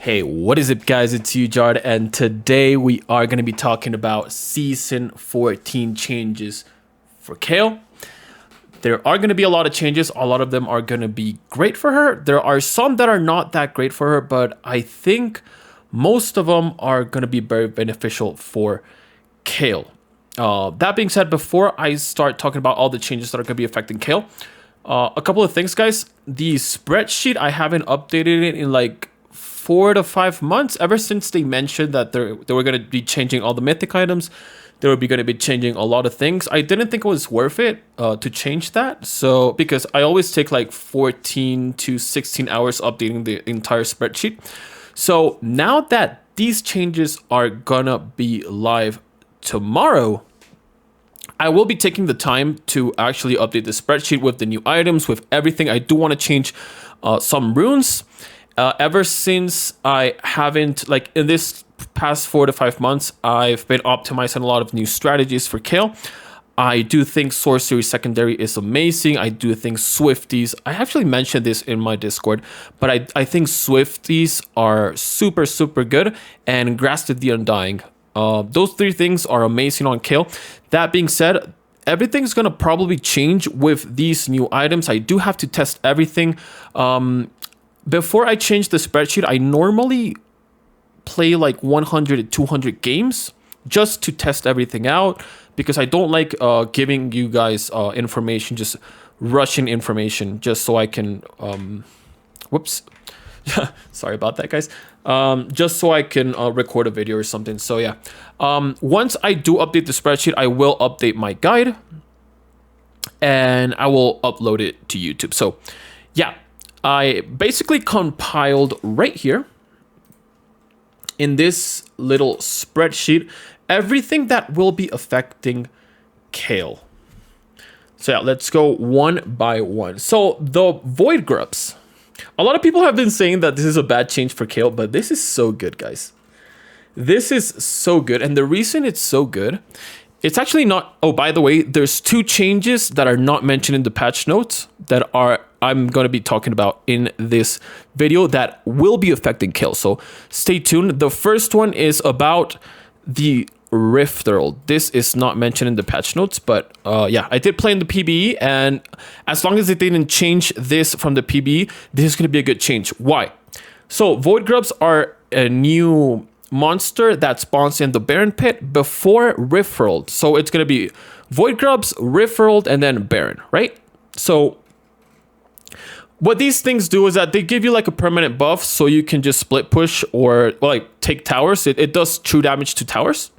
Hey, what is it guys? It's UJard and today we are going to be talking about Season 14 changes for KAYLE. There are going to be a lot of changes. A lot of them are going to be great for her. There are some that are not that great for her, but I think most of them are going to be very beneficial for KAYLE. That being said, before I start talking about all the changes that are going to be affecting KAYLE, a couple of things, guys. The spreadsheet, I haven't updated it in like 4 to 5 months, ever since they mentioned that they were going to be changing all the mythic items. They would be going to be changing a lot of things. I didn't think it was worth it to change that. So because I always take like 14 to 16 hours updating the entire spreadsheet. So now that these changes are gonna be live tomorrow, I will be taking the time to actually update the spreadsheet with the new items, with everything. I do want to change some runes. Ever since I haven't, like in this past 4 to 5 months, I've been optimizing a lot of new strategies for KAYLE. I do think Sorcery Secondary is amazing. I do think Swifties, I actually mentioned this in my Discord, but I think Swifties are super, super good, and Grasp the Undying. Those 3 things are amazing on KAYLE. That being said, everything's gonna probably change with these new items. I do have to test everything. Before I change the spreadsheet, I normally play like 100 to 200 games just to test everything out, because I don't like giving you guys information, just rushing information just so I can, whoops, sorry about that, guys. Just so I can record a video or something. So yeah, once I do update the spreadsheet, I will update my guide and I will upload it to YouTube. So yeah, I basically compiled right here in this little spreadsheet everything that will be affecting KAYLE. So yeah, let's go one by one. So the Void Grubs. A lot of people have been saying that this is a bad change for KAYLE, but this is so good, guys. This is so good. And the reason it's so good, it's actually not... Oh, by the way, there's 2 changes that are not mentioned in the patch notes that I'm going to be talking about in this video that will be affecting KAYLE. So stay tuned. The first one is about the Rift Herald. This is not mentioned in the patch notes, but yeah, I did play in the PBE, and as long as they didn't change this from the PBE, this is going to be a good change. Why? So Void Grubs are a new monster that spawns in the Baron Pit before Rift Herald. So it's going to be Void Grubs, Rift Herald, and then Baron, right? So what these things do is that they give you like a permanent buff, so you can just split push or like take towers. It does true damage to towers.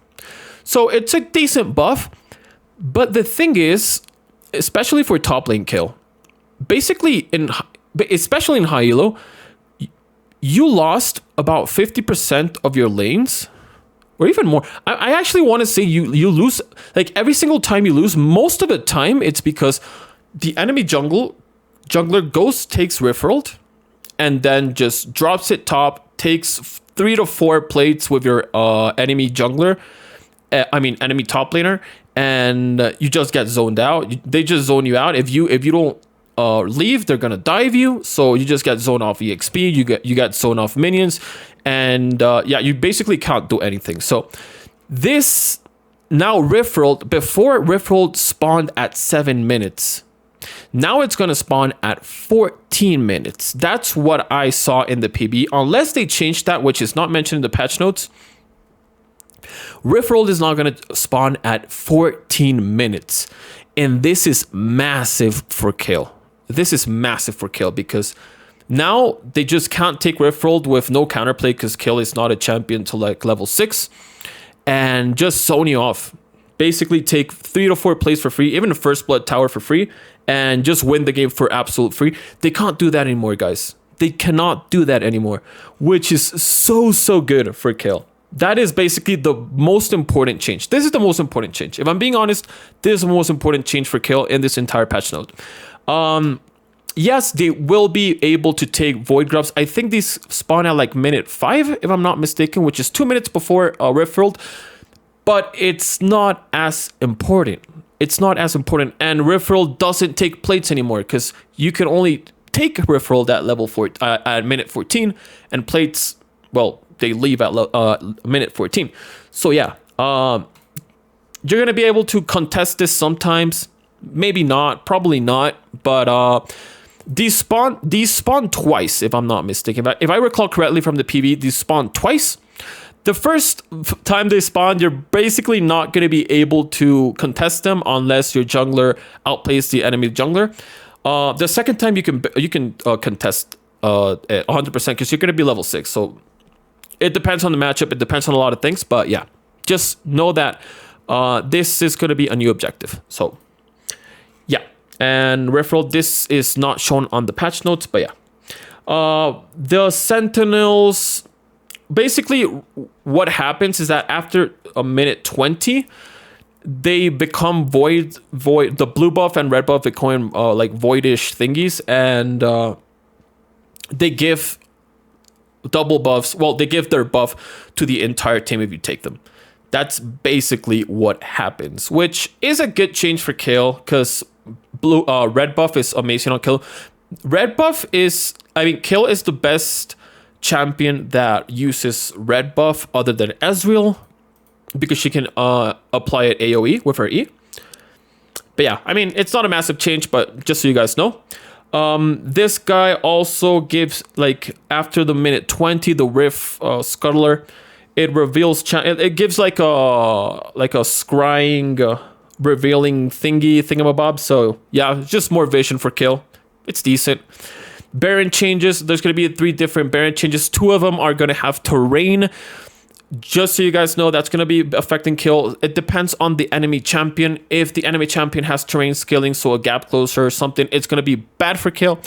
So it's a decent buff, but the thing is, especially for top lane KAYLE, basically especially in high elo, you lost about 50% of your lanes, or even more. I actually want to say you lose, like every single time you lose, most of the time it's because the enemy jungler goes, takes Rift Herald, and then just drops it top, takes 3 to 4 plates with your enemy jungler. Enemy top laner, and you just get zoned out. They just zone you out. If you don't leave, they're gonna dive you. So you just get zoned off EXP. You get zoned off minions, and yeah, you basically can't do anything. So this now Rift Herald, before Rift Herald spawned at 7 minutes. Now it's gonna spawn at 14 minutes. That's what I saw in the PB. Unless they changed that, which is not mentioned in the patch notes. Rift Herald is not going to spawn at 14 minutes. And this is massive for KAYLE. This is massive for KAYLE because now they just can't take Rift Herald with no counterplay, because KAYLE is not a champion to like level 6. And just zone you off. Basically take 3 to 4 plays for free, even a First Blood Tower for free, and just win the game for absolute free. They can't do that anymore, guys. They cannot do that anymore, which is so good for KAYLE. That is basically the most important change. This is the most important change. If I'm being honest, this is the most important change for KAYLE in this entire patch note. Yes, they will be able to take Void Grubs. I think these spawn at like minute 5, if I'm not mistaken, which is 2 minutes before Rift Herald. But it's not as important. It's not as important. And Rift Herald doesn't take plates anymore, because you can only take Rift Herald at level 4 at minute 14, and plates well, they leave at minute 14. So yeah, you're gonna be able to contest this sometimes. Maybe not, probably not, but these spawn twice, if I'm not mistaken. But if I recall correctly from the PV, these spawn twice. The first time they spawn, you're basically not going to be able to contest them unless your jungler outplays the enemy jungler. The second time you can contest at 100% because you're going to be level 6. So it depends on the matchup. It depends on a lot of things. But yeah, just know that this is going to be a new objective. So yeah, and referral, this is not shown on the patch notes, but yeah. The Sentinels, basically what happens is that after a minute 20, they become void. The blue buff and red buff become like voidish thingies, and they give double buffs. Well, they give their buff to the entire team if you take them. That's basically what happens, which is a good change for KAYLE because red buff is amazing on KAYLE. Red buff is, I mean, KAYLE is the best champion that uses red buff other than Ezreal because she can apply it AoE with her E. But yeah, I mean, it's not a massive change, but just so you guys know. This guy also gives, like, after the minute 20, the Rift Scuttler, it reveals, it gives like a scrying, revealing thingamabob. So yeah, just more vision for KAYLE. It's decent. Baron changes. There's going to be 3 different Baron changes. 2 of them are going to have terrain. Just so you guys know, that's going to be affecting KAYLE. It depends on the enemy champion. If the enemy champion has terrain scaling, so a gap closer or something, it's going to be bad for KAYLE.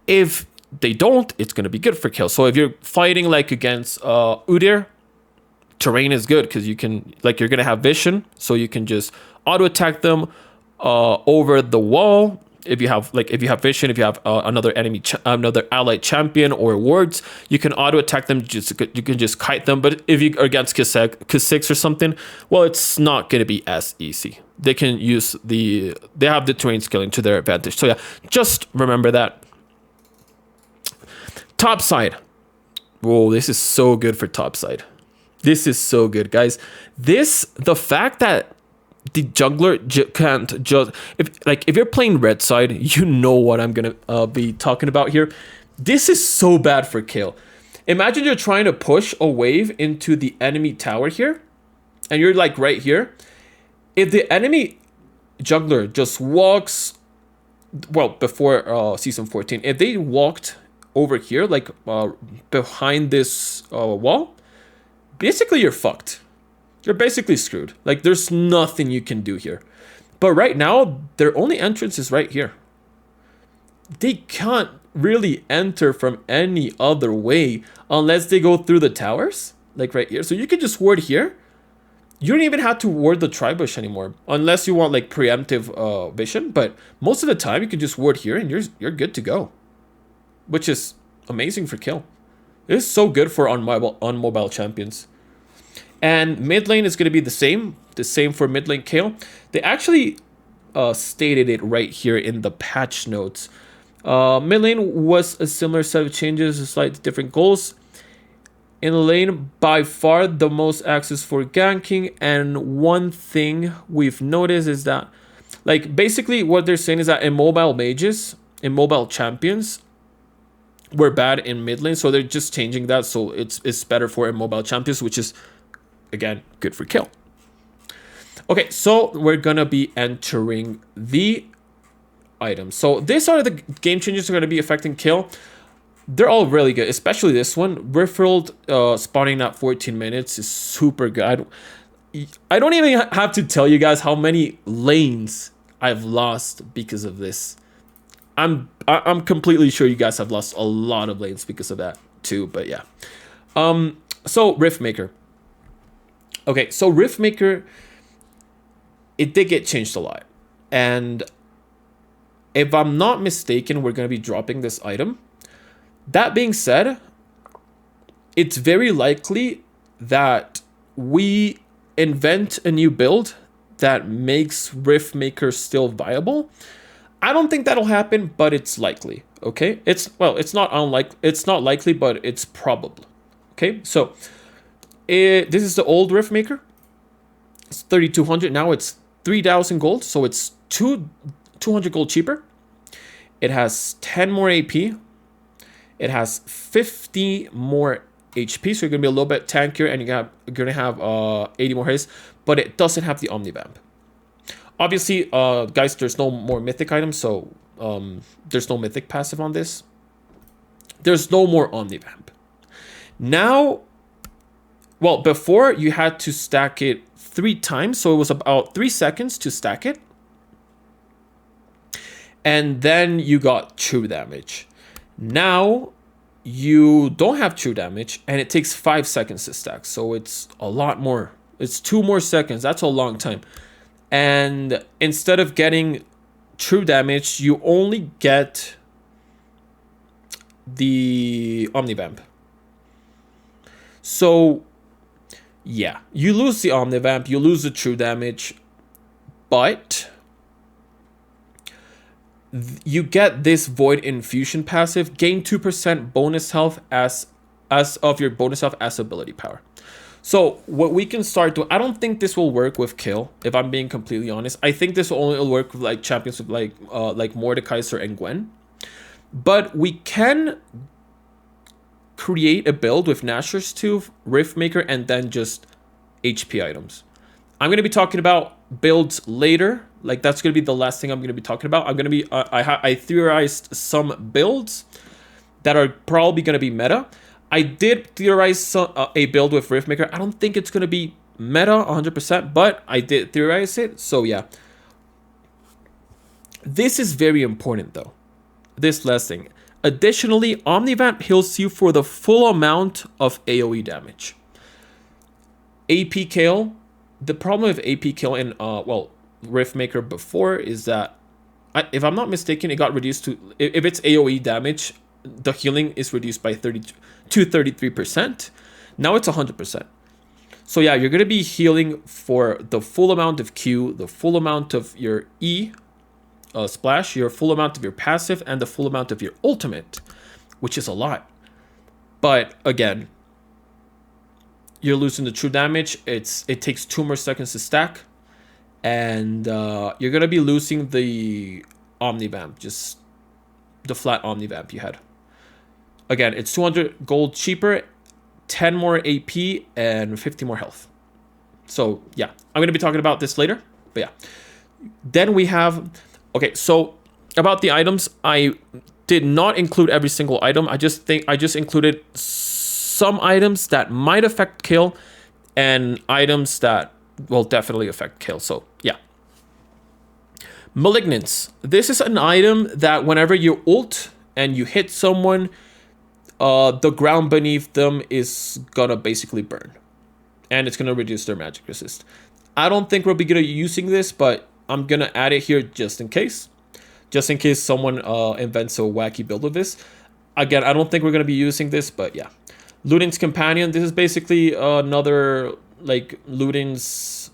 If they don't, it's going to be good for KAYLE. So if you're fighting like against Udyr, terrain is good because you can, like, you're going to have vision, so you can just auto attack them over the wall. If you have vision, if you have another allied champion or wards, you can auto attack them. You can just kite them. But if you're against Kha'Zix or something, well, it's not going to be as easy. They can use they have the terrain scaling to their advantage. So yeah, just remember that. Top side. Whoa, this is so good for top side. This is so good, guys. The fact that the jungler can't just, if you're playing red side, you know what I'm gonna be talking about here. This is so bad for KAYLE. Imagine you're trying to push a wave into the enemy tower here, and you're like right here. If the enemy jungler just walks, well, before season 14, if they walked over here, like behind this wall, basically you're fucked. You're basically screwed. Like, there's nothing you can do here. But right now, their only entrance is right here. They can't really enter from any other way unless they go through the towers, like right here. So you can just ward here. You don't even have to ward the tri-bush anymore, unless you want like preemptive vision. But most of the time, you can just ward here and you're good to go, which is amazing for KAYLE. It is so good for on-mobile champions. And mid lane is going to be the same for mid lane KAYLE. They actually stated it right here in the patch notes. Mid lane was a similar set of changes, slightly different goals. In the lane, by far the most access for ganking. And one thing we've noticed is that, like, basically what they're saying is that immobile mages, immobile champions, were bad in mid lane. So they're just changing that. So it's better for immobile champions, which is, again, good for KAYLE. Okay, so we're gonna be entering the items. So these are the game changes that are gonna be affecting KAYLE. They're all really good, especially this one. Riffled spawning at 14 minutes is super good. I don't even have to tell you guys how many lanes I've lost because of this. I'm completely sure you guys have lost a lot of lanes because of that too, but yeah. So Riftmaker. Okay, so Riftmaker, it did get changed a lot. And if I'm not mistaken, we're going to be dropping this item. That being said, it's very likely that we invent a new build that makes Riftmaker still viable. I don't think that'll happen, but it's likely, okay? It's not likely, but it's probable. Okay, so this is the old Rift Maker. It's 3,200. Now it's 3,000 gold, so it's 200 gold cheaper. It has 10 more AP. It has 50 more HP, so you're gonna be a little bit tankier, and you're gonna have 80 more haste, but it doesn't have the Omnivamp. Obviously, guys, there's no more mythic items, so there's no mythic passive on this. There's no more Omnivamp. Now, well, before you had to stack it 3 times, so it was about 3 seconds to stack it. And then you got true damage. Now, you don't have true damage, and it takes 5 seconds to stack. So it's a lot more. It's 2 more seconds. That's a long time. And instead of getting true damage, you only get the Omnivamp. So, yeah, you lose the Omnivamp, you lose the true damage, but you get this Void Infusion passive, gain 2% bonus health as of your bonus health as ability power. So what we can start to, I don't think this will work with KAYLE, if I'm being completely honest. I think this will only work with like champions with like Mordekaiser and Gwen. But we can create a build with Nashor's Tooth, Rift Maker, and then just HP items. I'm going to be talking about builds later. Like, that's going to be the last thing I'm going to be talking about. I'm going to be, I theorized some builds that are probably going to be meta. I did theorize a build with Rift Maker. I don't think it's going to be meta 100%, but I did theorize it. So, yeah. This is very important, though. This last thing. Additionally, Omnivamp heals you for the full amount of AoE damage. AP KAYLE. The problem with AP KAYLE in, well, Rift Maker before is that, if I'm not mistaken, it got reduced to, if it's AoE damage, the healing is reduced by 33%. Now it's 100%. So yeah, you're going to be healing for the full amount of Q, the full amount of your E, splash, your full amount of your passive, and the full amount of your ultimate, which is a lot. But again, you're losing the true damage. It takes 2 more seconds to stack, and you're gonna be losing the Omnivamp, just the flat Omnivamp you had. Again, it's 200 gold cheaper, 10 more AP, and 50 more health. So yeah, I'm gonna be talking about this later, but yeah. Then we have, okay, so about the items, I did not include every single item. I just included some items that might affect KAYLE and items that will definitely affect KAYLE. So yeah. Malignance. This is an item that whenever you ult and you hit someone, the ground beneath them is gonna basically burn. And it's gonna reduce their magic resist. I don't think we'll be gonna using this, but I'm gonna add it here just in case. Just in case someone invents a wacky build of this. Again, I don't think we're gonna be using this, but yeah. Luden's Companion. This is basically another like Luden's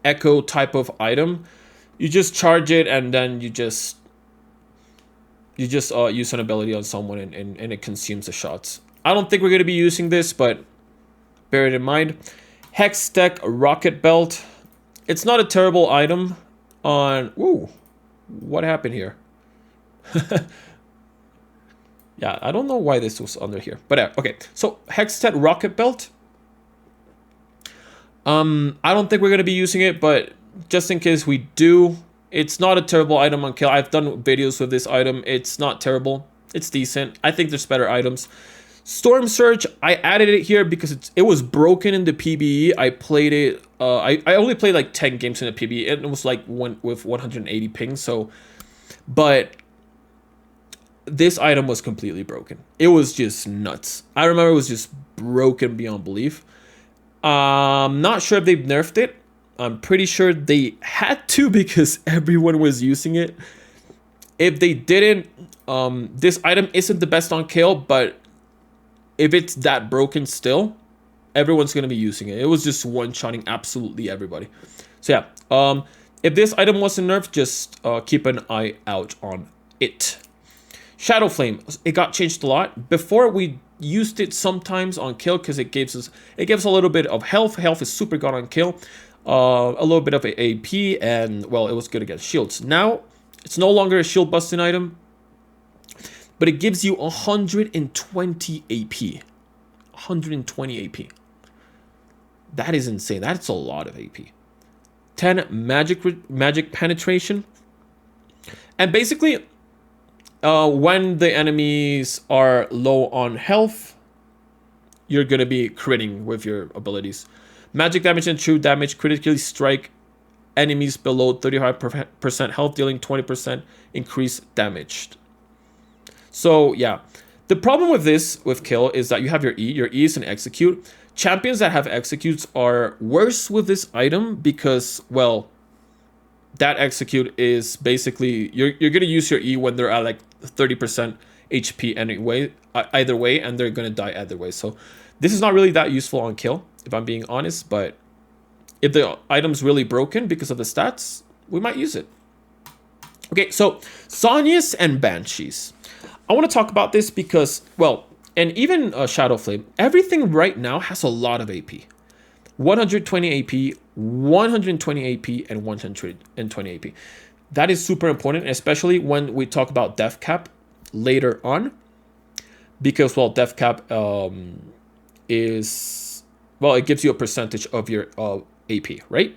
Echo type of item. You just charge it and then you just use an ability on someone and it consumes the shots. I don't think we're gonna be using this, but bear it in mind. Hex Tech Rocket Belt. It's not a terrible item on... Ooh, what happened here? Yeah, I don't know why this was under here. But okay, so Hextech Rocket Belt. I don't think we're going to be using it, but just in case we do, it's not a terrible item on KAYLE. I've done videos with this item. It's not terrible. It's decent. I think there's better items. Storm Surge, I added it here because it was broken in the PBE. I played it, I only played like 10 games in the PBE, and it was like with 180 ping, so, but this item was completely broken. It was just nuts. I remember it was just broken beyond belief. Not sure if they've nerfed it. I'm pretty sure they had to because everyone was using it. If they didn't, this item isn't the best on KAYLE, but if it's that broken still, everyone's going to be using it. It was just one-shotting absolutely everybody. So yeah, if this item wasn't nerfed, just keep an eye out on it. Shadow Flame, it got changed a lot. Before we used it sometimes on kill because it gives us a little bit of health. Health is super good on kill. A little bit of AP, and well, it was good against shields. Now it's no longer a shield busting item, but it gives you 120 AP. 120 AP. That is insane. That's a lot of AP. 10 magic penetration. And basically, when the enemies are low on health, you're going to be critting with your abilities. Magic damage and true damage critically strike enemies below 35% health, dealing 20% increased damage. So, yeah. The problem with this, with kill, is that you have your E. Your E is an execute. Champions that have executes are worse with this item because, well, that execute is basically, you're going to use your E when they're at like 30% HP anyway, either way, and they're going to die either way. So this is not really that useful on kill, if I'm being honest, but if the item's really broken because of the stats, we might use it. Okay, so Zhonya's and Banshees. I want to talk about this because, well, and even Shadow Flame, everything right now has a lot of AP. 120 AP, 120 AP, and 120 AP. That is super important, especially when we talk about def cap later on. Because, well, def cap is, well, it gives you a percentage of your AP, right?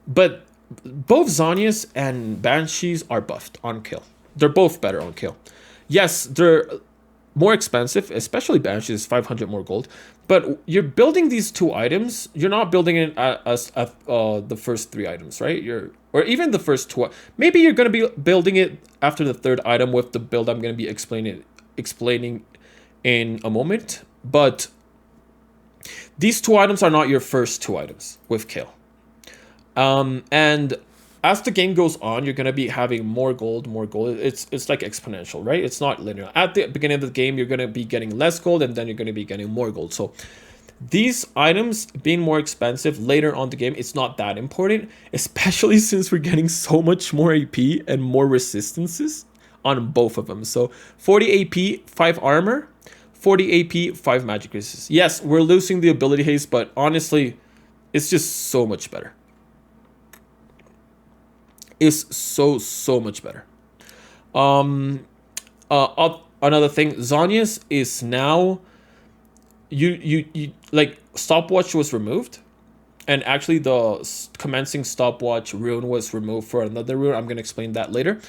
But both Zhonya's and Banshees are buffed on kill. They're both better on kill. Yes, they're more expensive, especially Banshees is 500 more gold. But you're building these two items. You're not building it as the first three items, right? Or even the first two. Maybe you're going to be building it after the third item with the build I'm going to be explaining in a moment. But these two items are not your first two items with kill. And as the game goes on, you're going to be having more gold. It's like exponential, right? It's not linear. At the beginning of the game, you're going to be getting less gold, and then you're going to be getting more gold. So these items being more expensive later on the game, it's not that important, especially since we're getting so much more AP and more resistances on both of them. So 40 AP, 5 armor, 40 AP, 5 magic resistance. Yes, we're losing the ability haste, but honestly, it's just so much better. Is so much better. Another thing, Zhonya's is now you like stopwatch was removed, and actually the commencing stopwatch rune was removed for another rune. I'm gonna explain that later.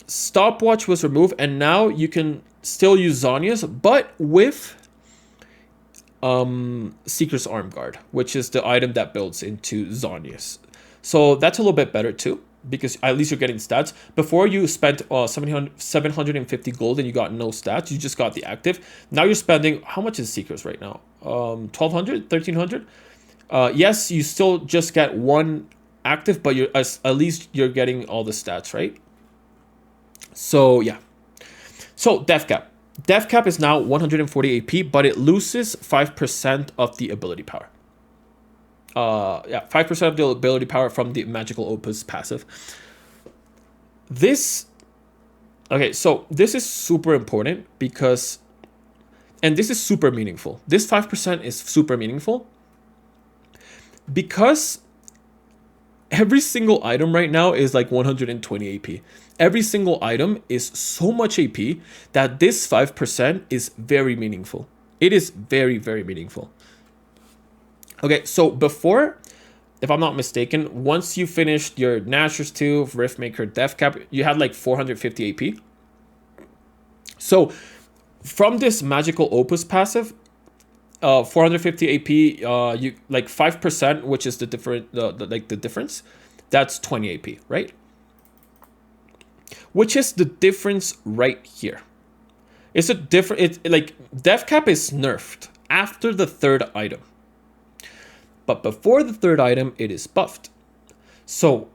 Stopwatch was removed, and now you can still use Zhonya's, but with Seeker's Arm Guard, which is the item that builds into Zhonya's. So that's a little bit better too, because at least you're getting stats. Before you spent 750 gold and you got no stats, you just got the active. Now you're spending, how much is Seeker's right now? 1200, 1300. Yes, you still just get one active, but you're at least you're getting all the stats, right? So yeah. So def cap. Def cap is now 140 AP, but it loses 5% of the ability power. 5% of the ability power from the magical opus passive. Okay, so this is super important because, and this is super meaningful. This 5% is super meaningful because every single item right now is like 120 AP. Every single item is so much AP that this 5% is very meaningful. It is very, very meaningful. Okay, so before, if I'm not mistaken, once you finished your Nashor's Tooth, Riftmaker, Def Cap, you had like 450 AP. So from this magical opus passive, 450 AP, you like 5%, which is the difference. That's 20 AP, right? Which is the difference right here. It's a different. It's like Def Cap is nerfed after the third item, but before the third item, it is buffed. So,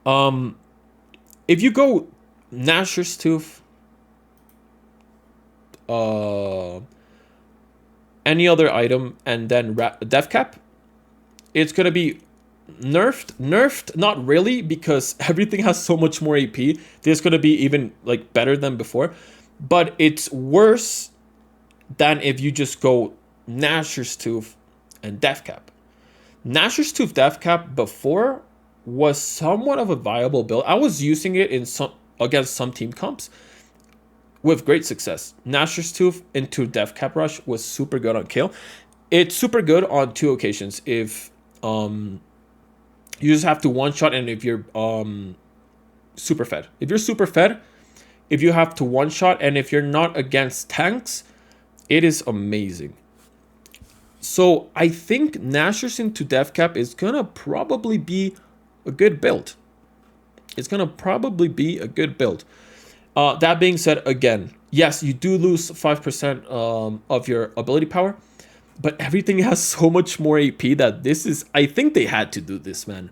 if you go Nashor's Tooth, any other item, and then Def Cap, it's gonna be Nerfed, not really, because everything has so much more AP. This is gonna be even like better than before, but it's worse than if you just go Gnasher's Tooth and Death Cap. Gnasher's Tooth Death Cap before was somewhat of a viable build. I was using it in some against some team comps with great success. Gnasher's Tooth into Death Cap Rush was super good on KAYLE. It's super good on 2 occasions. If you just have to one shot, and if you're super fed. If you're super fed, if you have to one shot, and if you're not against tanks, it is amazing. So I think Gnasher's into Death Cap is gonna probably be a good build. It's gonna probably be a good build. That being said, again, yes, you do lose 5% of your ability power, but everything has so much more AP that this is, I think they had to do this, man.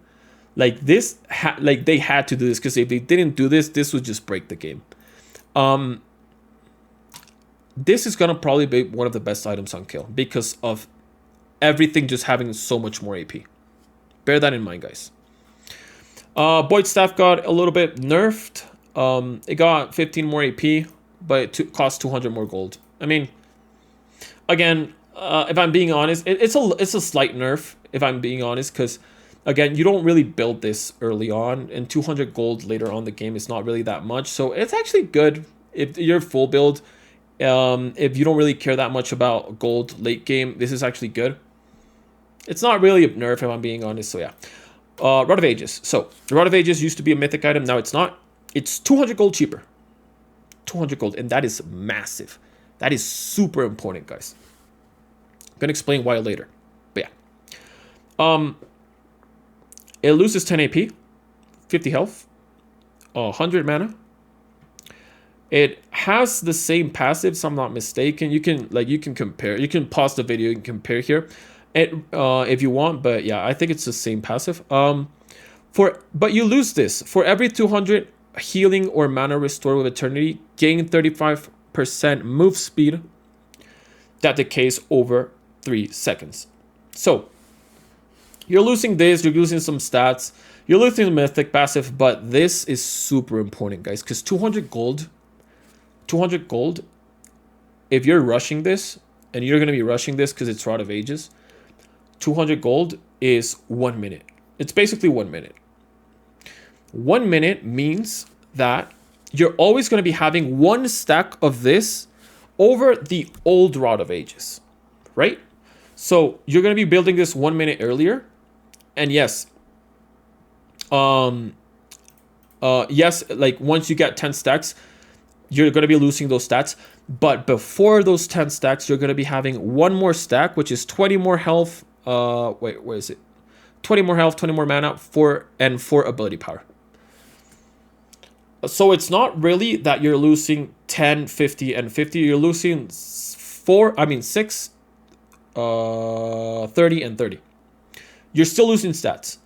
Like this, they had to do this, because if they didn't do this, this would just break the game. This is gonna probably be one of the best items on KAYLE because of everything just having so much more AP. Bear that in mind, guys. Boyd Staff got a little bit nerfed. It got 15 more AP, but it cost 200 more gold. I mean, again, if I'm being honest, it's a slight nerf, if I'm being honest, because again, you don't really build this early on, and 200 gold later on the game is not really that much. So it's actually good if you're full build. If you don't really care that much about gold late game, this is actually good. It's not really a nerf, if I'm being honest. So yeah, Rod of Ages. So the Rod of Ages used to be a mythic item. Now it's not. It's 200 gold cheaper. 200 gold, and that is massive. That is super important, guys. I'm gonna explain why later. But yeah, it loses 10 AP, 50 health, 100 mana. It has the same passive, so I'm not mistaken. You can compare. You can pause the video and compare here, if you want. But yeah, I think it's the same passive. But you lose this for every 200 healing or mana restore with Eternity. Gain 35% move speed that decays over 3 seconds. So you're losing this. You're losing some stats. You're losing the mythic passive, but this is super important, guys, because 200 gold. 200 gold, if you're rushing this, and you're going to be rushing this because it's Rod of Ages, 200 gold is 1 minute. It's basically 1 minute. 1 minute means that you're always going to be having 1 stack of this over the old Rod of Ages, right? So you're going to be building this 1 minute earlier, and yes, yes, like once you get 10 stacks, you're going to be losing those stats. But before those 10 stacks, you're going to be having 1 more stack, which is 20 more health. Wait, where is it? 20 more health, 20 more mana, 4 ability power. So it's not really that you're losing 10, 50, and 50. You're losing 6, 30, and 30. You're still losing stats.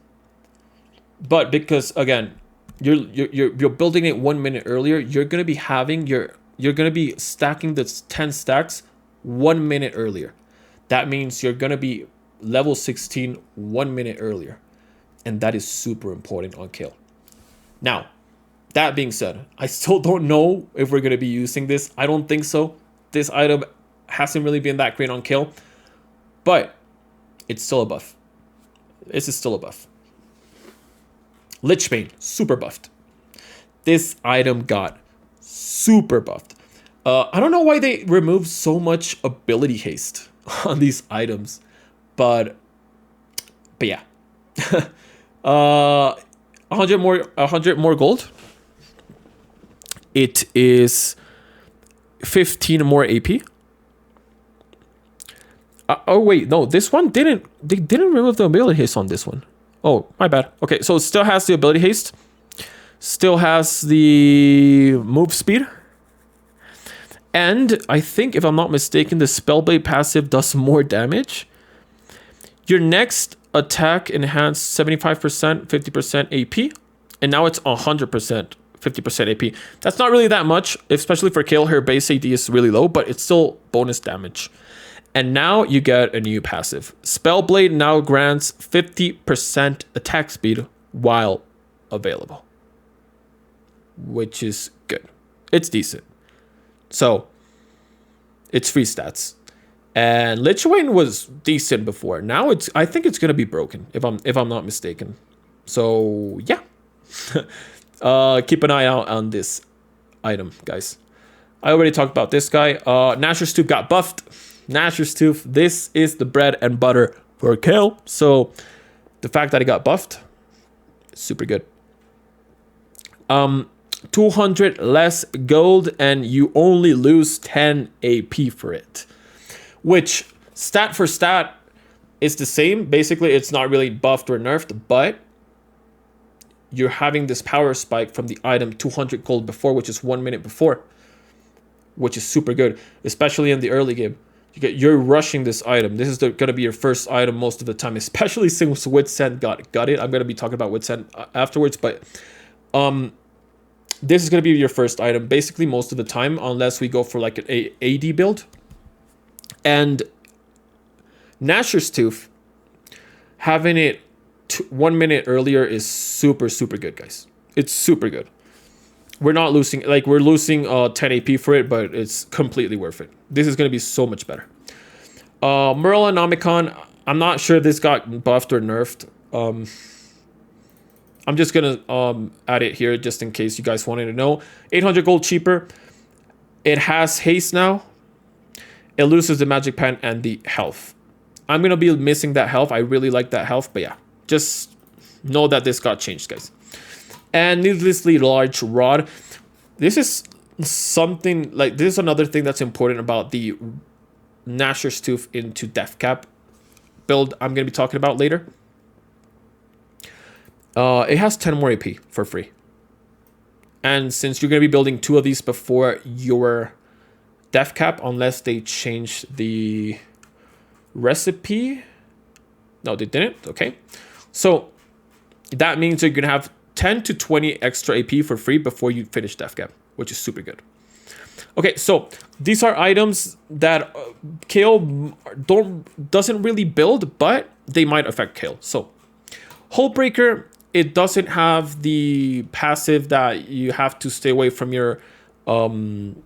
But because, again, you're building it 1 minute earlier, you're gonna be having you're gonna be stacking the 10 stacks 1 minute earlier. That means you're gonna be level 16 1 minute earlier, and that is super important on KAYLE. Now, that being said, I still don't know if we're gonna be using this. I don't think so. This item hasn't really been that great on KAYLE, but it's still a buff. This is still a buff. Lichbane, super buffed. This item got super buffed. I don't know why they removed so much ability haste on these items, but yeah. 100 more gold. It is 15 more AP. Oh wait, no, this one didn't. They didn't remove the ability haste on this one. Oh, my bad. Okay, so it still has the ability haste. Still has the move speed. And I think, if I'm not mistaken, the Spellblade passive does more damage. Your next attack enhanced 75%, 50% AP. And now it's 100%, 50% AP. That's not really that much, especially for KAYLE. Her base AD is really low, but it's still bonus damage. And now you get a new passive. Spellblade now grants 50% attack speed while available, which is good. It's decent. So it's free stats. And Lich Wayne was decent before. Now I think it's gonna be broken if I'm not mistaken. So yeah. Keep an eye out on this item, guys. I already talked about this guy. Nashor's Tooth got buffed. Nashor's Tooth, this is the bread and butter for KAYLE. So the fact that he got buffed, super good. 200 less gold and you only lose 10 AP for it, which stat for stat is the same. Basically, it's not really buffed or nerfed, but you're having this power spike from the item 200 gold before, which is 1 minute before, which is super good, especially in the early game. You're rushing this item. This is going to be your first item most of the time, especially since Witsend got it. I'm going to be talking about Witsend afterwards, but this is going to be your first item basically most of the time, unless we go for like an AD build. And Nashor's Tooth, having it 1 minute earlier is super good, guys. It's super good. We're not losing, like we're losing 10 AP for it, but it's completely worth it. This is going to be so much better. Merlinomicon, I'm not sure if this got buffed or nerfed. I'm just going to add it here just in case you guys wanted to know. 800 gold cheaper. It has haste now. It loses the magic pen and the health. I'm going to be missing that health. I really like that health, but yeah, just know that this got changed, guys. And needlessly large rod. This is something like, this is another thing that's important about the Nashor's Tooth into Death Cap build I'm going to be talking about later. It has 10 more AP for free. And since you're going to be building 2 of these before your Death Cap, unless they change the recipe. No, they didn't. Okay. So that means you're going to have 10 to 20 extra AP for free before you finish Death Cap, which is super good. Okay, so these are items that KAYLE doesn't really build, but they might affect KAYLE. So Hullbreaker, it doesn't have the passive that you have to stay away from your allied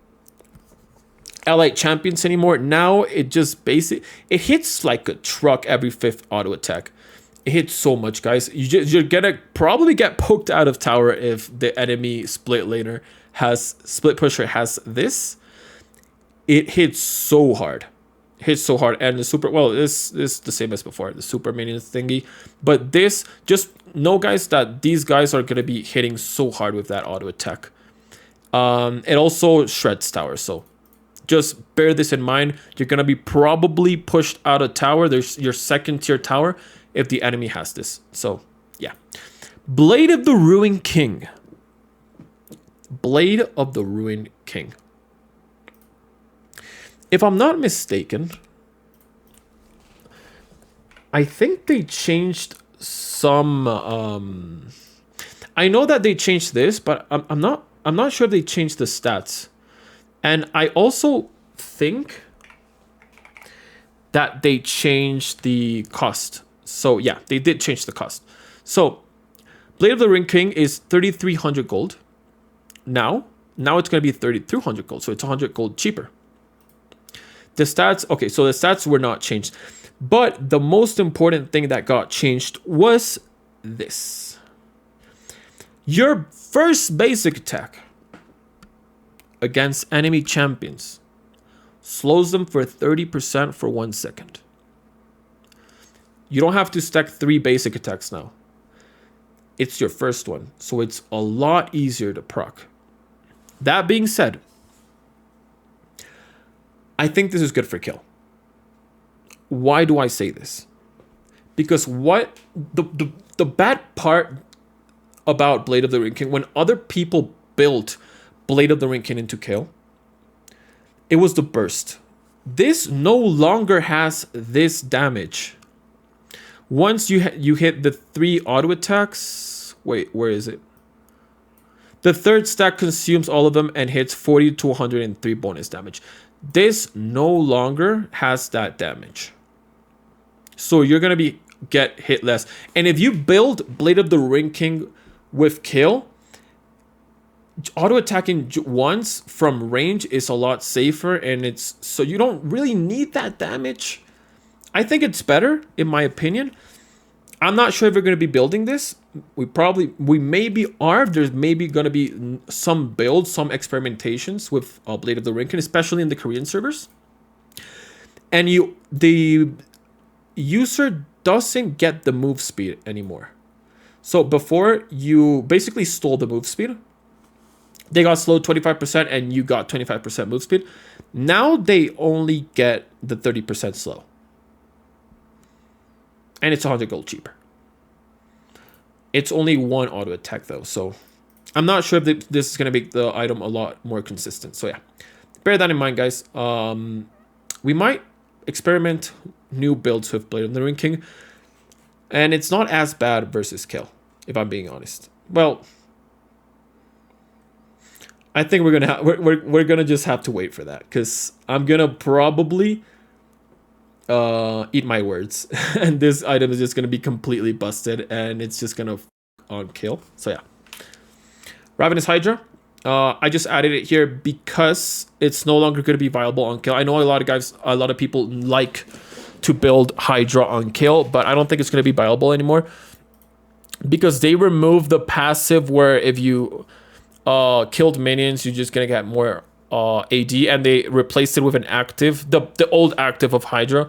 champions anymore. Now it just it hits like a truck every 5th auto attack. It hits so much, guys. You're gonna probably get poked out of tower if the enemy split pusher has this. It hits so hard. And the super, well, this is the same as before, the super minion thingy. But this, just know, guys, that these guys are gonna be hitting so hard with that auto attack. It also shreds tower, so just bear this in mind. You're gonna be probably pushed out of tower. There's your 2nd tier tower if the enemy has this. So yeah. Blade of the Ruined King. Blade of the Ruined King. If I'm not mistaken, I think they changed some I know that they changed this, but I'm not sure if they changed the stats. And I also think that they changed the cost. So yeah, they did change the cost. So Blade of the Ruined King is 3,300 gold. Now it's going to be 3,200 gold. So it's 100 gold cheaper. The stats, okay, so the stats were not changed. But the most important thing that got changed was this. Your first basic attack against enemy champions slows them for 30% for 1 second. You don't have to stack 3 basic attacks now. It's your first one, so it's a lot easier to proc. That being said, I think this is good for KAYLE. Why do I say this? Because what the bad part about Blade of the Ruined King, when other people built Blade of the Ruined King into KAYLE, it was the burst. This no longer has this damage. Once you hit the 3 auto attacks, wait, where is it? The 3rd stack consumes all of them and hits 40 to 103 bonus damage. this no longer has that damage. So you're going to get hit less. And if you build Blade of the Ring King with KAYLE, auto attacking once from range is a lot safer, and it's so you don't really need that damage. I think it's better, in my opinion. I'm not sure if we're going to be building this. We maybe are. There's maybe going to be some builds, some experimentations with Blade of the Ring King, especially in the Korean servers. And the user doesn't get the move speed anymore. So before, you basically stole the move speed. They got slowed 25% and you got 25% move speed. Now they only get the 30% slow. And it's 100 gold cheaper. It's only one auto attack though. So I'm not sure if this is going to make the item a lot more consistent. So yeah, bear that in mind, guys. We might experiment new builds with Blade of the Ring King. And it's not as bad versus KAYLE, if I'm being honest. Well, I think we're gonna just have to wait for that, because I'm gonna probably eat my words, and this item is just gonna be completely busted, and it's just gonna on KAYLE. So yeah, Ravenous Hydra. I just added it here because it's no longer gonna be viable on KAYLE. I know a lot of people like to build Hydra on KAYLE, but I don't think it's gonna be viable anymore, because they removed the passive where if you killed minions, you're just gonna get more AD, and they replaced it with an active, the old active of Hydra,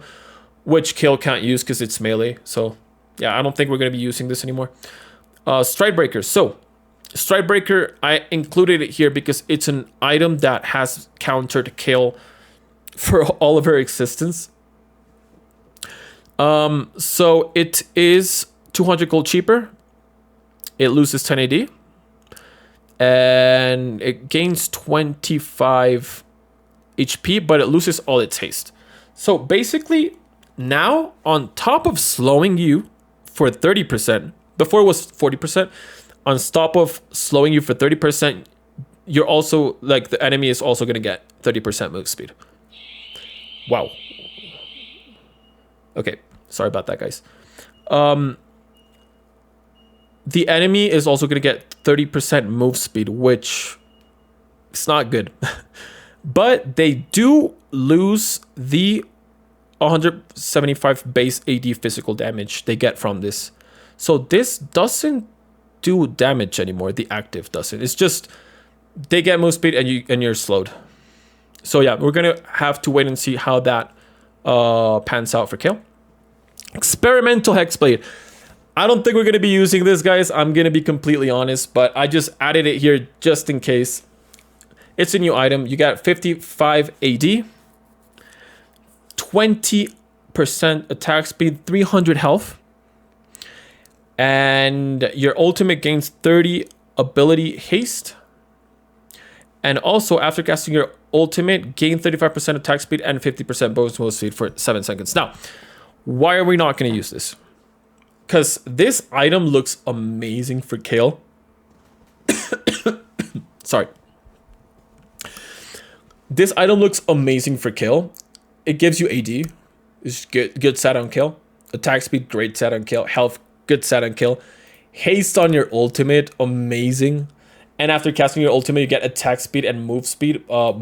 which KAYLE can't use because it's melee. So yeah, I don't think we're gonna be using this anymore. Stridebreaker. So Stridebreaker, I included it here because it's an item that has countered KAYLE for all of her existence. So it is 200 gold cheaper. It loses 10 AD. And it gains 25 HP, but it loses all its haste. So basically, now on top of slowing you for 30%, before it was 40%, on top of slowing you for 30%, you're also, like, the enemy is also going to get 30% move speed. Wow. Okay, sorry about that, guys. The enemy is also going to get 30% move speed, which is not good. But they do lose the 175 base AD physical damage they get from this. So this doesn't do damage anymore. The active doesn't. It's just they get move speed and you're slowed. So yeah, we're going to have to wait and see how that pans out for KAYLE. Experimental Hexblade. I don't think we're going to be using this, guys. I'm going to be completely honest, but I just added it here just in case. It's a new item. You got 55 AD, 20% attack speed, 300 health, and your ultimate gains 30 ability haste. And also, after casting your ultimate, gain 35% attack speed and 50% bonus move speed for 7 seconds. Now, why are we not going to use this? Because this item looks amazing for KAYLE. Sorry. This item looks amazing for KAYLE. It gives you AD. It's good set on KAYLE. Attack speed, great set on KAYLE. Health, good set on KAYLE. Haste on your ultimate, amazing. And after casting your ultimate, you get attack speed and move speed. I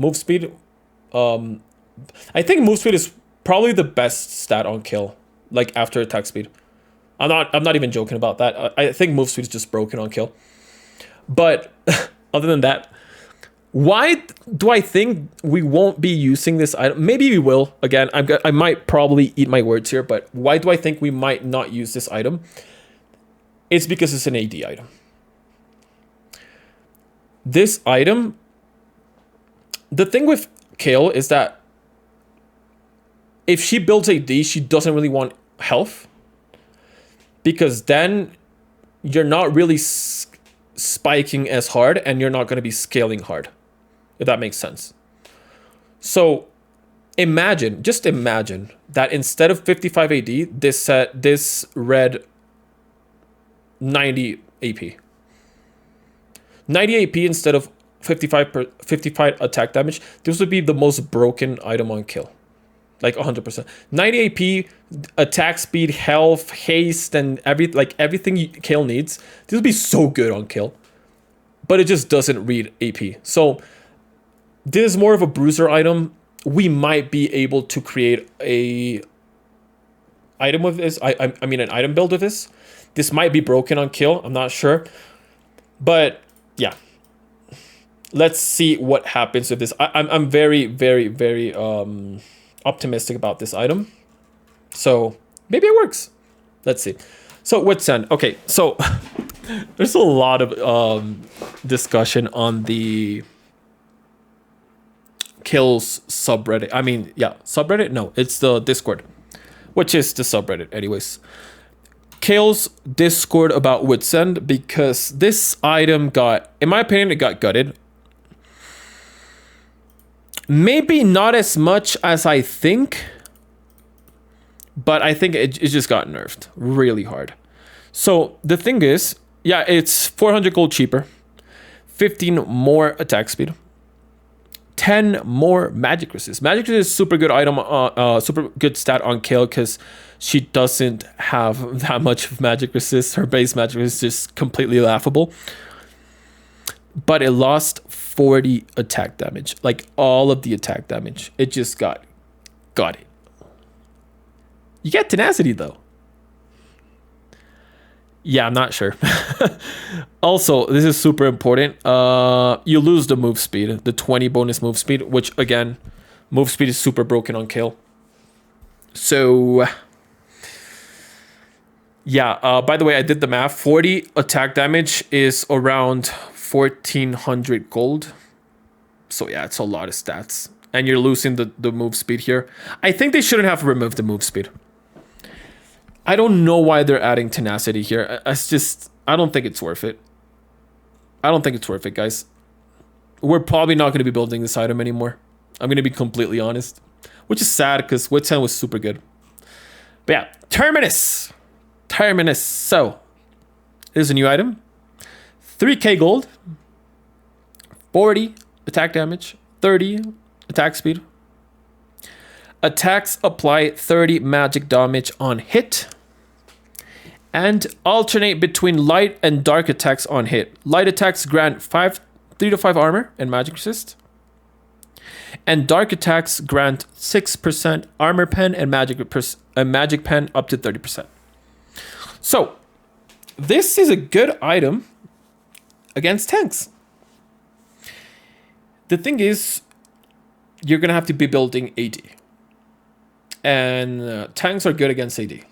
think move speed is probably the best stat on KAYLE. Like after attack speed. I'm not even joking about that. I think move speed is just broken on KAYLE. But other than that, why do I think we won't be using this item? Maybe we will. Again, I might probably eat my words here, but why do I think we might not use this item? It's because it's an AD item. This item, the thing with KAYLE is that if she builds AD, she doesn't really want health. Because then you're not really spiking as hard and you're not going to be scaling hard. If that makes sense. So just imagine that instead of 55 AD, this read 90 AP. 90 AP instead of 55 attack damage. This would be the most broken item on kill. Like 100%. 90 AP, attack speed, health, haste, and everything Kayle needs. This would be so good on kill. But it just doesn't read AP. So this is more of a bruiser item. We might be able to create a item with this. I mean an item build with this. This might be broken on kill. I'm not sure. But yeah. Let's see what happens with this. I'm very, very, very optimistic about this item. So maybe it works. Let's see. So Wits End. Okay, so there's a lot of discussion on the Kills subreddit. I mean, yeah, subreddit? No, it's the Discord, which is the subreddit anyways. Kale's Discord about Wits End, because this item got, in my opinion, it got gutted. Maybe not as much as I think, but I think it just got nerfed really hard. So the thing is, yeah, it's 400 gold cheaper, 15 more attack speed, 10 more magic resist. Magic resist is super good item, super good stat on Kayle, because she doesn't have that much of magic resist. Her base magic resist is just completely laughable. But it lost 40 attack damage, like all of the attack damage. It just got it. You get tenacity though. Yeah, I'm not sure. Also, this is super important. You lose the move speed, the 20 bonus move speed, which again, move speed is super broken on Kayle. So yeah, by the way, I did the math. 40 attack damage is around 1,400 gold. So yeah, it's a lot of stats. And you're losing the move speed here. I think they shouldn't have removed the move speed. I don't know why they're adding tenacity here. I don't think it's worth it. I don't think it's worth it, guys. We're probably not going to be building this item anymore. I'm going to be completely honest. Which is sad, because Wits End was super good. But yeah, Terminus. So, here's a new item. 3k gold, 40 attack damage, 30 attack speed. Attacks apply 30 magic damage on hit. And alternate between light and dark attacks on hit. Light attacks grant 3 to 5 armor and magic resist. And dark attacks grant 6% armor pen and magic pen up to 30%. So, this is a good item against tanks. The thing is, you're going to have to be building AD. And tanks are good against AD.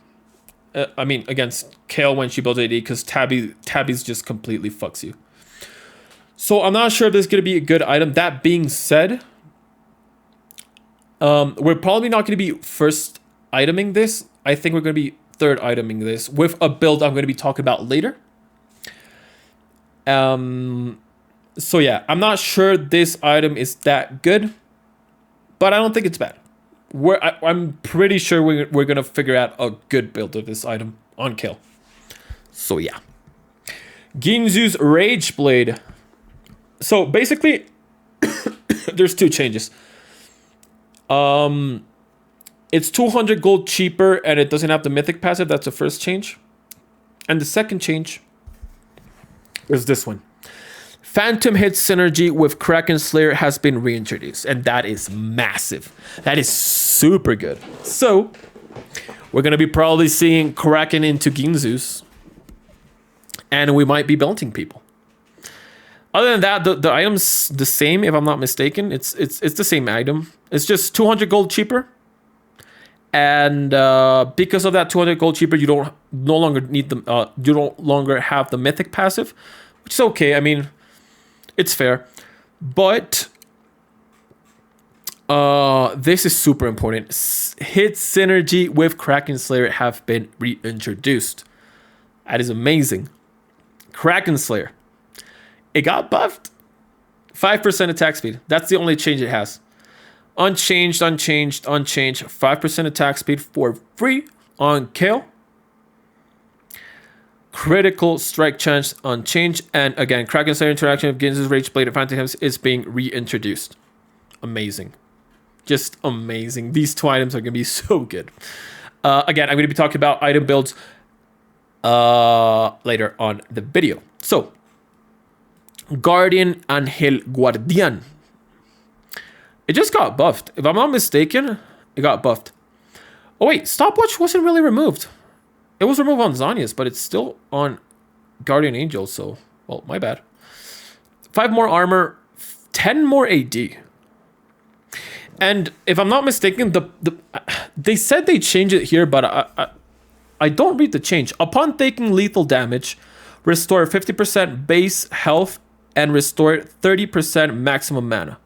I mean, against Kayle when she builds AD, because Tabby's just completely fucks you. So I'm not sure if this is going to be a good item. That being said, we're probably not going to be first iteming this. I think we're going to be third iteming this with a build I'm going to be talking about later. So yeah, I'm not sure this item is that good, but I don't think it's bad. I'm pretty sure we're gonna figure out a good build of this item on Kayle. So yeah, Ginzu's Rage Blade. So basically, there's two changes. It's 200 gold cheaper, and it doesn't have the mythic passive. That's the first change, and the second change is this one. Phantom hit synergy with Kraken Slayer has been reintroduced, and that is massive. That is super good. So, we're going to be probably seeing Kraken into Ginzu's, and we might be belting people. Other than that, the item's the same, if I'm not mistaken. It's the same item. It's just 200 gold cheaper. And because of that 200 gold cheaper, you no longer need the you no longer have the mythic passive, which is okay. I mean, it's fair, but this is super important. Hit synergy with Kraken Slayer have been reintroduced. That is amazing. Kraken Slayer, it got buffed. 5% attack speed. That's the only change it has. Unchanged. 5% attack speed for free on Kayle. Critical strike chance unchanged. And again, Kraken Slayer interaction begins his Rage Blade of Phantom is being reintroduced. Amazing. Just amazing. These 2 items are going to be so good. Again, I'm going to be talking about item builds later on the video. So, Guardian Angel Guardian. It just got buffed. If I'm not mistaken, it got buffed. Oh wait, stopwatch wasn't really removed. It was removed on Zhonya's, but it's still on Guardian Angel, so, well, my bad. 5 more armor, 10 more AD. And if I'm not mistaken, they said they changed it here, but I don't read the change. Upon taking lethal damage, restore 50% base health and restore 30% maximum mana.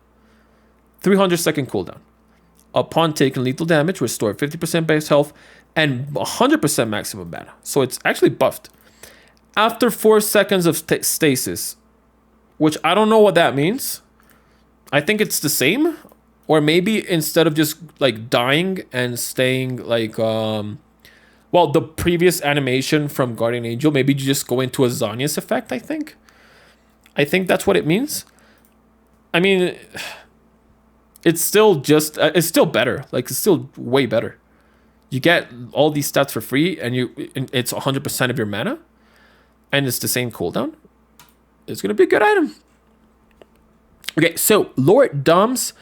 300-second cooldown. Upon taking lethal damage, restore 50% base health and 100% maximum mana. So it's actually buffed. After 4 seconds of stasis, which I don't know what that means. I think it's the same. Or maybe instead of just like dying and staying like, well, the previous animation from Guardian Angel, maybe you just go into a Zhonya's effect, I think. I think that's what it means. I mean, it's still just, it's still better. Like, it's still way better. You get all these stats for free and it's 100% of your mana. And it's the same cooldown. It's going to be a good item. Okay, so Lord Doms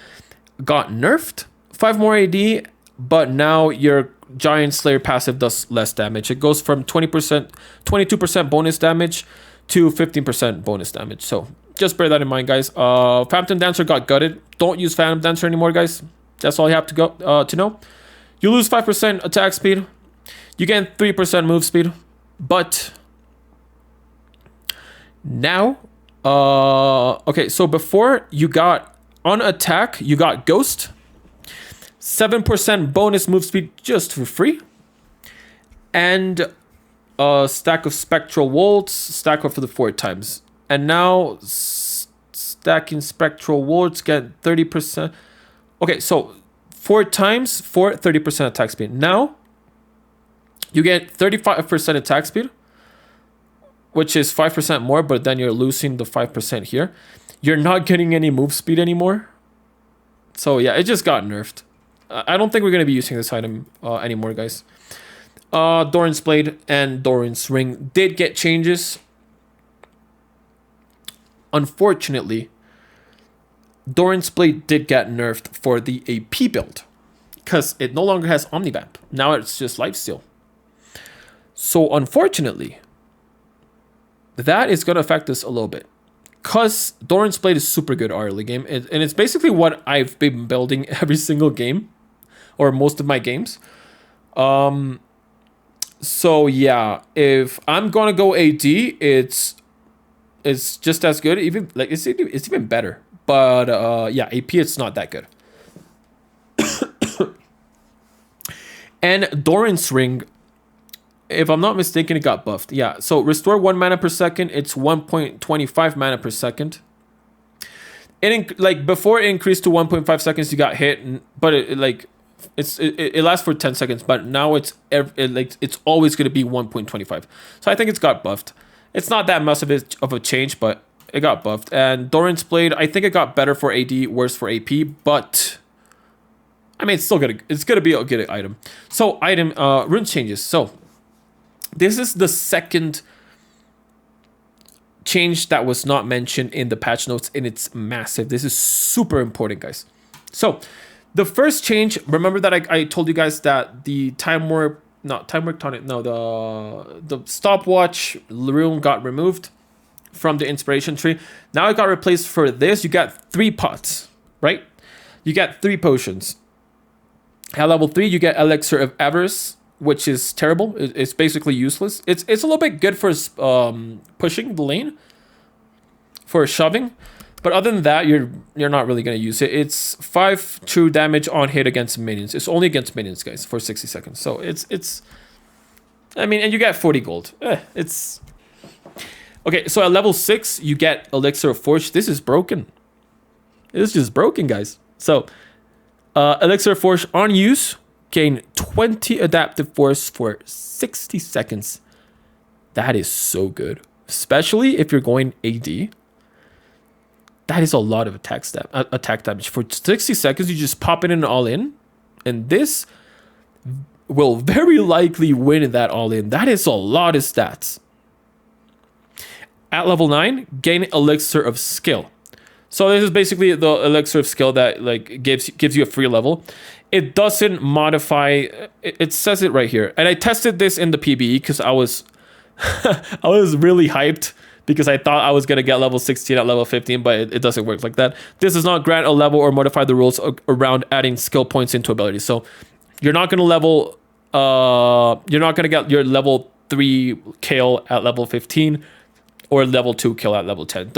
got nerfed. 5 more AD, but now your Giant Slayer passive does less damage. It goes from 22% bonus damage to 15% bonus damage. So just bear that in mind, guys. Phantom Dancer got gutted. Don't use Phantom Dancer anymore, guys. That's all you have to know. You lose 5% attack speed. You gain 3% move speed. But now, okay, so before you got on attack, you got Ghost. 7% bonus move speed just for free. And a stack of Spectral Wards, stack up for the 4 times. And now stacking Spectral Wards get 30%. Okay, so 4 times for 30% attack speed. Now you get 35% attack speed, which is 5% more, but then you're losing the 5% here. You're not getting any move speed anymore. So yeah, it just got nerfed. I don't think we're going to be using this item anymore, guys. Doran's Blade and Doran's Ring did get changes. Unfortunately, Doran's Blade did get nerfed for the AP build because it no longer has Omnivamp. Now it's just Lifesteal. So unfortunately, that is going to affect us a little bit. Because Doran's Blade is super good early game. And it's basically what I've been building every single game. Or most of my games. So yeah, if I'm going to go AD, it's just as good. Even like it's even better. But yeah, AP it's not that good. And Doran's Ring, if I'm not mistaken, it got buffed. Yeah, so restore 1 mana per second. It's 1.25 mana per second. It like before it increased to 1.5 seconds, you got hit, but it lasts for 10 seconds. But now it's always going to be 1.25. So I think it's got buffed. It's not that much of a change, but it got buffed. And Doran's Blade, I think it got better for AD, worse for AP, but I mean it's gonna be a good item. So item rune changes. So this is the second change that was not mentioned in the patch notes, and it's massive. This is super important, guys. So the first change, remember that I told you guys that the the stopwatch rune got removed from the inspiration tree. Now it got replaced for this. You got 3 pots, right? You got 3 potions. At level 3, you get Elixir of Avarice, which is terrible. It's basically useless. It's a little bit good for pushing the lane, for shoving, but other than that, you're not really gonna use it. It's 5 true damage on hit against minions. It's only against minions, guys, for 60 seconds. So it's I mean, and you get 40 gold. It's okay. So at level 6, you get Elixir of Forge. This is broken. It's just broken, guys. So Elixir of Forge on use. Gain 20 adaptive force for 60 seconds That is so good. Especially if you're going AD. That is a lot of attack damage. For 60 seconds, you just pop it in all in. And this will very likely win that all in. That is a lot of stats. At level 9, gain Elixir of Skill. So this is basically the Elixir of Skill that like gives you a free level. It doesn't modify. It says it right here. And I tested this in the PBE because I was I was really hyped because I thought I was going to get level 16 at level 15, but it doesn't work like that. This does not grant a level or modify the rules around adding skill points into abilities. So you're not going to level, you're not going to get your level 3 KAYLE at level 15 or level 2 KAYLE at level 10.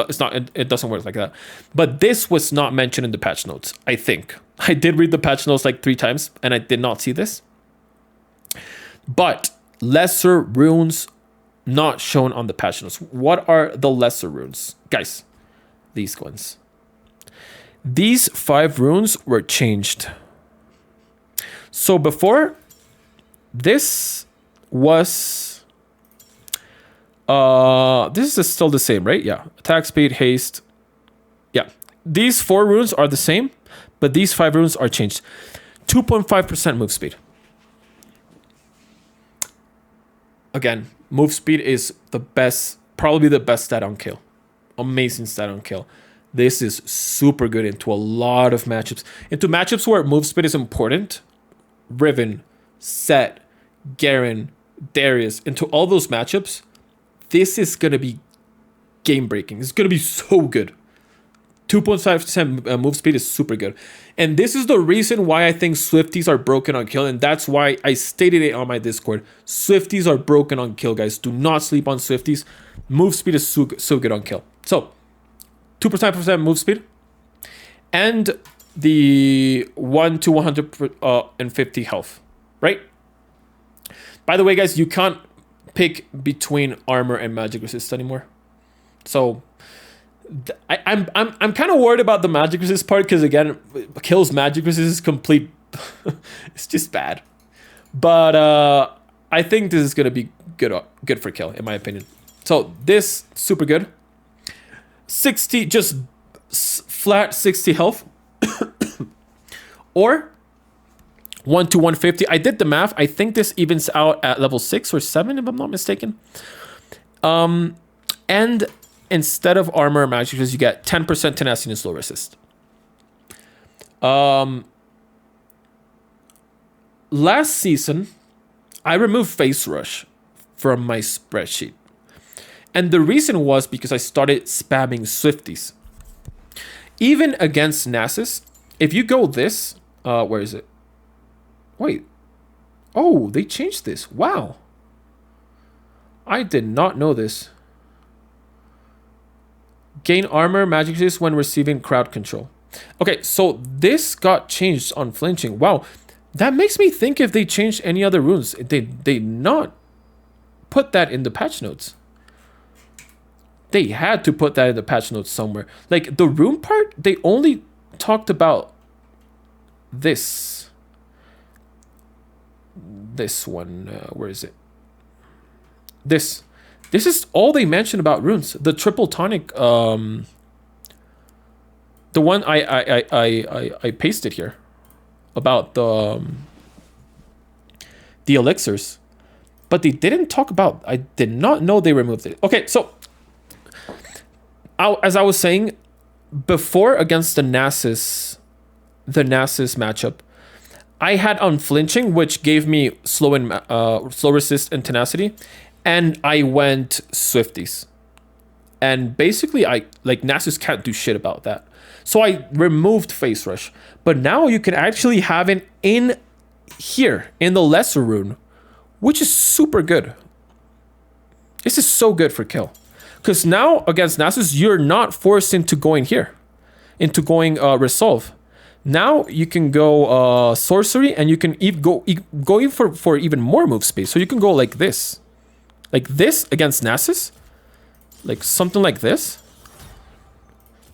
It doesn't work like that. But this was not mentioned in the patch notes, I think. I did read the patch notes like 3 times and I did not see this. But lesser runes not shown on the patch notes. What are the lesser runes? Guys, these ones. These 5 runes were changed. So before, this was... this is still the same, right? Yeah. Attack speed, haste. Yeah. These 4 runes are the same, but these 5 runes are changed. 2.5% move speed. Again, move speed is the best, probably the best stat on KAYLE. Amazing stat on KAYLE. This is super good into a lot of matchups. Into matchups where move speed is important. Riven, Set, Garen, Darius. Into all those matchups, this is going to be game breaking. It's going to be so good. 2.5% move speed is super good. And this is the reason why I think Swifties are broken on KAYLE. And that's why I stated it on my Discord. Swifties are broken on KAYLE, guys. Do not sleep on Swifties. Move speed is so good on KAYLE. So, 2% move speed. And the 1 to 150 health. Right? By the way, guys, you can't pick between armor and magic resist anymore. So... I'm kind of worried about the magic resist part because again, KAYLE's magic resist is complete. It's just bad, but I think this is gonna be good for KAYLE in my opinion. So this super good. 60 just flat 60 health, or 1 to 150. I did the math. I think this evens out at level 6 or 7 if I'm not mistaken. And instead of armor or magic resist, you get 10% tenacity and slow resist. Last season, I removed face rush from my spreadsheet. And the reason was because I started spamming Swifties. Even against Nasus, if you go this, where is it? Wait. Oh, they changed this. Wow. I did not know this. Gain armor, magic resist when receiving crowd control. Okay, so this got changed on flinching. Wow, that makes me think if they changed any other runes, they not put that in the patch notes. They had to put that in the patch notes somewhere. Like the rune part, they only talked about this. This one, where is it? This. This is all they mentioned about runes. The triple tonic, the one I pasted here about the elixirs, but they didn't talk about. I did not know they removed it. Okay, so as I was saying before against the Nasus matchup, I had unflinching, which gave me slow resist and tenacity. And I went Swifties. And basically, Nasus can't do shit about that. So I removed Face Rush. But now you can actually have it in here, in the lesser rune, which is super good. This is so good for KAYLE. Because now, against Nasus, you're not forced into going here. Into going Resolve. Now you can go Sorcery, and you can go even for even more move space. So you can go like this. Like this against Nasus, like something like this.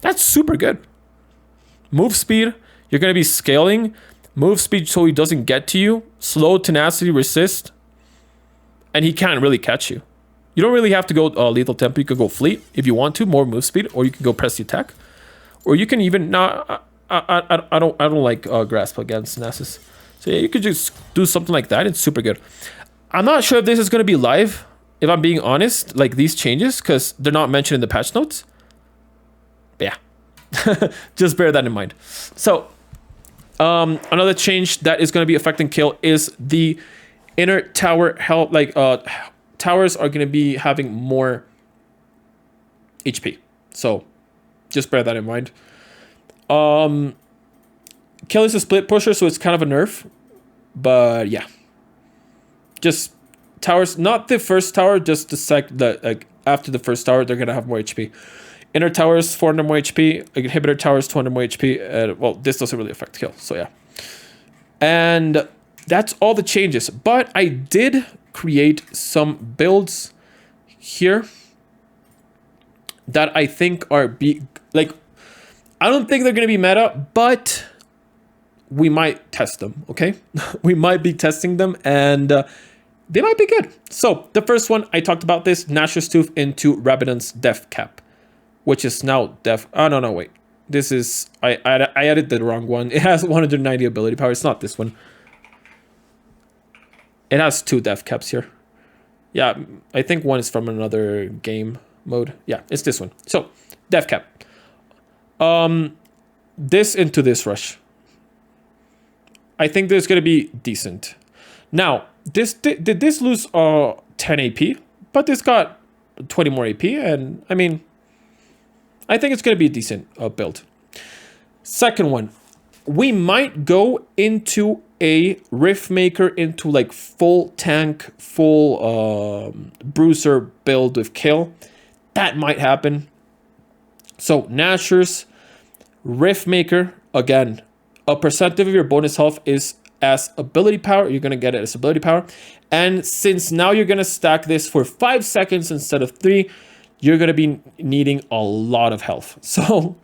That's super good. Move speed, you're going to be scaling. Move speed so he doesn't get to you. Slow tenacity resist. And he can't really catch you. You don't really have to go lethal tempo. You could go fleet if you want to, more move speed, or you can go press the attack, or you can even not. I don't like grasp against Nessus. So yeah, you could just do something like that. It's super good. I'm not sure if this is going to be live, if I'm being honest, like these changes, because they're not mentioned in the patch notes. But yeah, just bear that in mind. So another change that is going to be affecting KAYLE is the inner tower health. Like towers are going to be having more HP. So just bear that in mind. KAYLE is a split pusher, so it's kind of a nerf. But yeah, just towers, not the first tower, just the like after the first tower, they're gonna have more HP. Inner towers 400 more HP, inhibitor towers 200 more HP. Well, this doesn't really affect KAYLE, so yeah. And that's all the changes. But I did create some builds here that I think are like, I don't think they're gonna be meta, but we might test them, okay? We might be testing them, and they might be good. So the first one, I talked about this, Nashor's Tooth into Rabadon's Death Cap, which is now Death. Oh, no, wait. This is, I added the wrong one. It has 190 ability power. It's not this one. It has 2 Death Caps here. Yeah, I think one is from another game mode. Yeah, it's this one. So, Death Cap. This into this rush. I think this is going to be decent. Now, did this lose 10 AP? But this got 20 more AP, and I mean, I think it's going to be a decent build. Second one, we might go into a Rift Maker into like full tank, full bruiser build with KAYLE. That might happen. So Nashor's Rift Maker, again, a percentage of your bonus health is as ability power. You're going to get it as ability power. And since now you're going to stack this for 5 seconds instead of 3, you're going to be needing a lot of health. So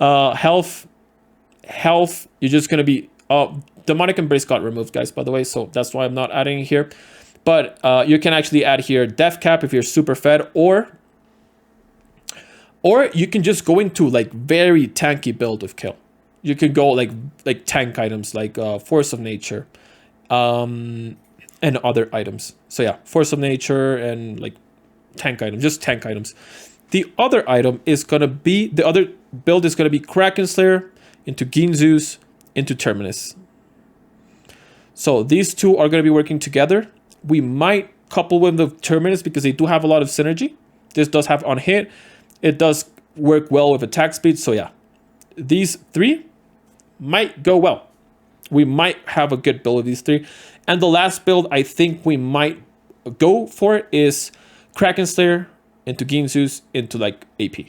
health, you're just going to be... Demonic Embrace got removed, guys, by the way. So that's why I'm not adding it here. But you can actually add here Death Cap if you're super fed, or you can just go into like very tanky build of KAYLE. You could go like tank items like Force of Nature and other items. So yeah, Force of Nature and like tank items, just tank items. The other item is going to be, the other build is going to be Kraken Slayer into Ginzu's into Terminus. So these two are going to be working together. We might couple with the Terminus because they do have a lot of synergy. This does have on hit. It does work well with attack speed. So yeah, these 3 might go well. We might have a good build of these 3. And the last build I think we might go for is Kraken Slayer into Ginzu's into like AP.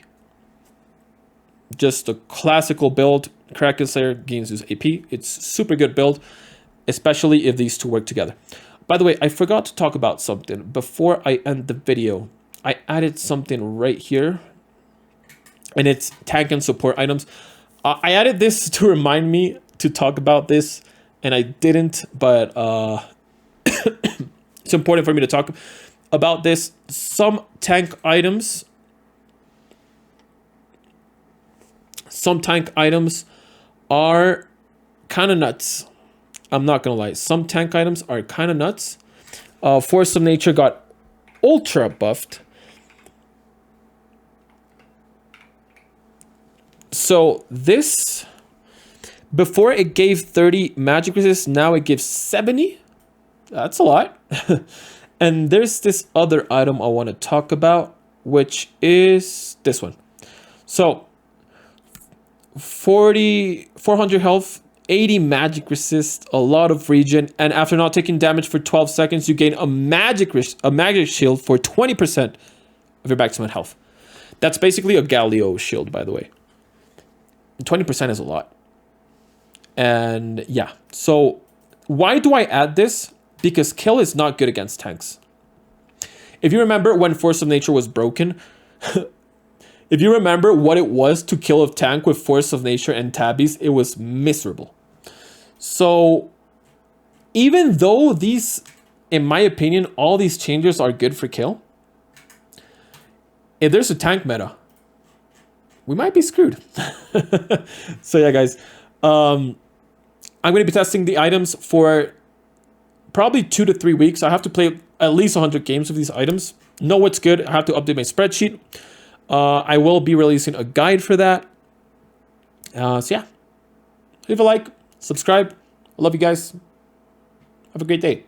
Just a classical build, Kraken Slayer, Ginzu's AP. It's super good build, especially if these two work together. By the way, I forgot to talk about something. Before I end the video, I added something right here, and it's tank and support items. I added this to remind me to talk about this, and I didn't, but it's important for me to talk about this. Some tank items are kind of nuts. I'm not gonna lie. Some tank items are kind of nuts. Force of Nature got ultra buffed. So this, before it gave 30 magic resist, now it gives 70. That's a lot. And there's this other item I want to talk about, which is this one. So 400 health, 80 magic resist, a lot of regen, and after not taking damage for 12 seconds, you gain a magic shield for 20% of your maximum health. That's basically a Galio shield, by the way. 20% is a lot. And yeah, so why do I add this? Because KAYLE is not good against tanks. If you remember when Force of Nature was broken, if you remember what it was to kill a tank with Force of Nature and Tabbies, it was miserable. So even though these, in my opinion, all these changes are good for KAYLE, if there's a tank meta, we might be screwed. So yeah, guys, I'm going to be testing the items for probably 2 to 3 weeks. I have to play at least 100 games of these items. Know what's good. I have to update my spreadsheet. I will be releasing a guide for that. So yeah, leave a like, subscribe. I love you guys. Have a great day.